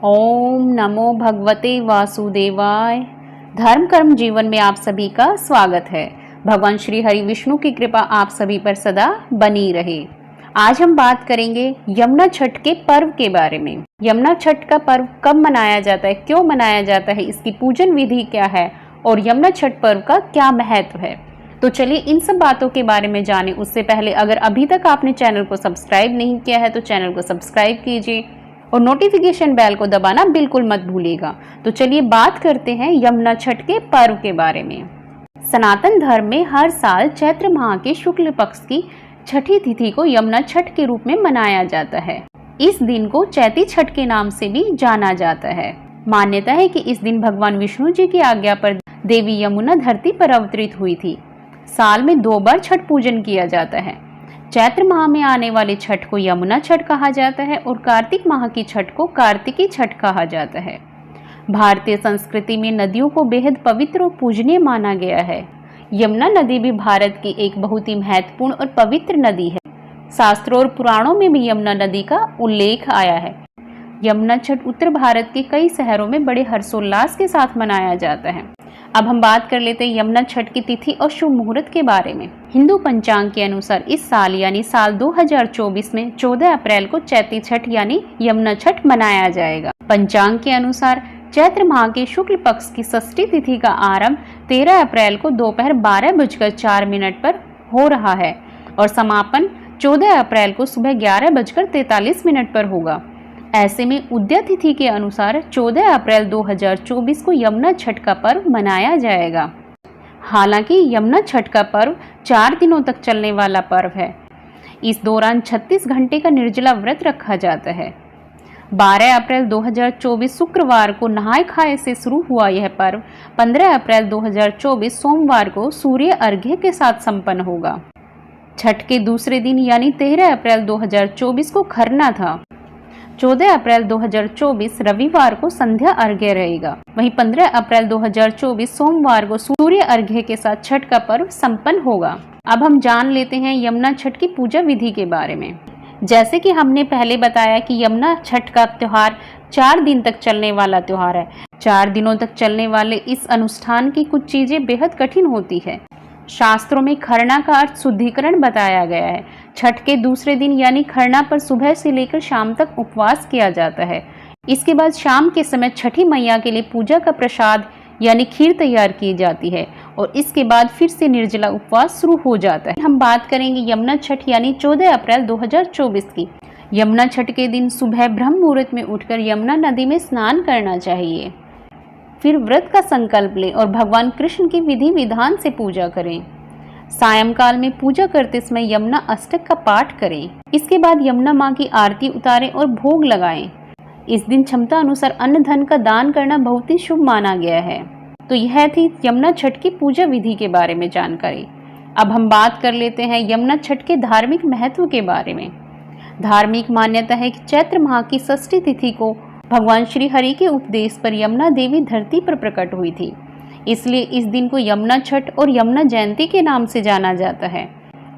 ओम नमो भगवते वासुदेवाय। धर्म कर्म जीवन में आप सभी का स्वागत है। भगवान श्री हरि विष्णु की कृपा आप सभी पर सदा बनी रहे। आज हम बात करेंगे यमुना छठ के पर्व के बारे में। यमुना छठ का पर्व कब मनाया जाता है, क्यों मनाया जाता है, इसकी पूजन विधि क्या है और यमुना छठ पर्व का क्या महत्व है। तो चलिए इन सब बातों के बारे में जाने। उससे पहले अगर अभी तक आपने चैनल को सब्सक्राइब नहीं किया है तो चैनल को सब्सक्राइब कीजिए और नोटिफिकेशन बेल को दबाना बिल्कुल मत भूलिएगा। तो चलिए बात करते हैं यमुना छठ के पर्व के बारे में। सनातन धर्म में हर साल चैत्र माह के शुक्ल पक्ष की छठी तिथि को यमुना छठ के रूप में मनाया जाता है। इस दिन को चैती छठ के नाम से भी जाना जाता है। मान्यता है कि इस दिन भगवान विष्णु जी की आज्ञा पर देवी यमुना धरती पर अवतरित हुई थी। साल में 2 बार छठ पूजन किया जाता है। चैत्र माह में आने वाली छठ को यमुना छठ कहा जाता है और कार्तिक माह की छठ को कार्तिकी छठ कहा जाता है। भारतीय संस्कृति में नदियों को बेहद पवित्र और पूजनीय माना गया है। यमुना नदी भी भारत की एक बहुत ही महत्वपूर्ण और पवित्र नदी है। शास्त्रों और पुराणों में भी यमुना नदी का उल्लेख आया है। यमुना छठ उत्तर भारत के कई शहरों में बड़े हर्षोल्लास के साथ मनाया जाता है। अब हम बात कर लेते हैं यमुना छठ की तिथि और शुभ मुहूर्त के बारे में। हिंदू पंचांग के अनुसार इस साल यानी साल 2024 में 14 अप्रैल को चैती छठ यानी यमुना छठ मनाया जाएगा। पंचांग के अनुसार चैत्र माह के शुक्ल पक्ष की षष्ठी तिथि का आरंभ 13 अप्रैल को दोपहर 12:04 पर हो रहा है और समापन 14 अप्रैल को सुबह 11:43 पर होगा। ऐसे में उदया तिथि के अनुसार 14 अप्रैल 2024 को यमुना छठ का पर्व मनाया जाएगा। हालांकि यमुना छठ का पर्व 4 दिनों तक चलने वाला पर्व है। इस दौरान 36 घंटे का निर्जला व्रत रखा जाता है। 12 अप्रैल 2024 शुक्रवार को नहाय खाए से शुरू हुआ यह पर्व 15 अप्रैल 2024 सोमवार को सूर्य अर्घ्य के साथ संपन्न होगा। छठ के दूसरे दिन यानी 13 अप्रैल 2024 को खरना था। 14 अप्रैल 2024 रविवार को संध्या अर्घ्य रहेगा। वहीं 15 अप्रैल 2024 सोमवार को सूर्य अर्घ्य के साथ छठ का पर्व संपन्न होगा। अब हम जान लेते हैं यमुना छठ की पूजा विधि के बारे में। जैसे कि हमने पहले बताया कि यमुना छठ का त्योहार 4 दिन तक चलने वाला त्योहार है। 4 दिनों तक चलने वाले इस अनुष्ठान की कुछ चीजें बेहद कठिन होती है। शास्त्रों में खरना का अर्थ शुद्धिकरण बताया गया है। छठ के दूसरे दिन यानी खरना पर सुबह से लेकर शाम तक उपवास किया जाता है। इसके बाद शाम के समय छठी मैया के लिए पूजा का प्रसाद यानी खीर तैयार की जाती है और इसके बाद फिर से निर्जला उपवास शुरू हो जाता है। हम बात करेंगे यमुना छठ यानी 14 अप्रैल 2024 की। यमुना छठ के दिन सुबह ब्रह्म मुहूर्त में उठकर यमुना नदी में स्नान करना चाहिए। फिर व्रत का संकल्प लें और भगवान कृष्ण की विधि विधान से पूजा करें। सायंकाल में पूजा करते समय यमुना अष्टक का पाठ करें। इसके बाद यमुना माँ की आरती उतारें और भोग लगाएं। इस दिन क्षमता अनुसार अन्न धन का दान करना बहुत ही शुभ माना गया है। तो यह थी यमुना छठ की पूजा विधि के बारे में जानकारी। अब हम बात कर लेते हैं यमुना छठ के धार्मिक महत्व के बारे में। धार्मिक मान्यता है कि चैत्र माह की षष्ठी तिथि को भगवान श्री हरि के उपदेश पर यमुना देवी धरती पर प्रकट हुई थी। इसलिए इस दिन को यमुना छठ और यमुना जयंती के नाम से जाना जाता है।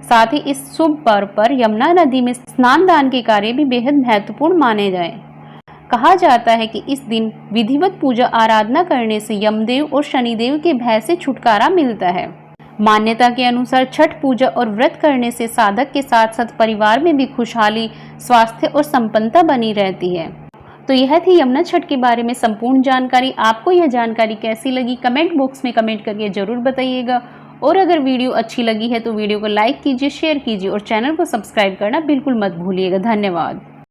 साथ ही इस शुभ पर्व पर यमुना नदी में स्नान दान के कार्य भी बेहद महत्वपूर्ण माने जाए। कहा जाता है कि इस दिन विधिवत पूजा आराधना करने से यमदेव और शनिदेव के भय से छुटकारा मिलता है। मान्यता के अनुसार छठ पूजा और व्रत करने से साधक के साथ साथ परिवार में भी खुशहाली, स्वास्थ्य और संपन्नता बनी रहती है। तो यह थी यमुना छठ के बारे में संपूर्ण जानकारी। आपको यह जानकारी कैसी लगी कमेंट बॉक्स में कमेंट करके जरूर बताइएगा। और अगर वीडियो अच्छी लगी है तो वीडियो को लाइक कीजिए, शेयर कीजिए और चैनल को सब्सक्राइब करना बिल्कुल मत भूलिएगा। धन्यवाद।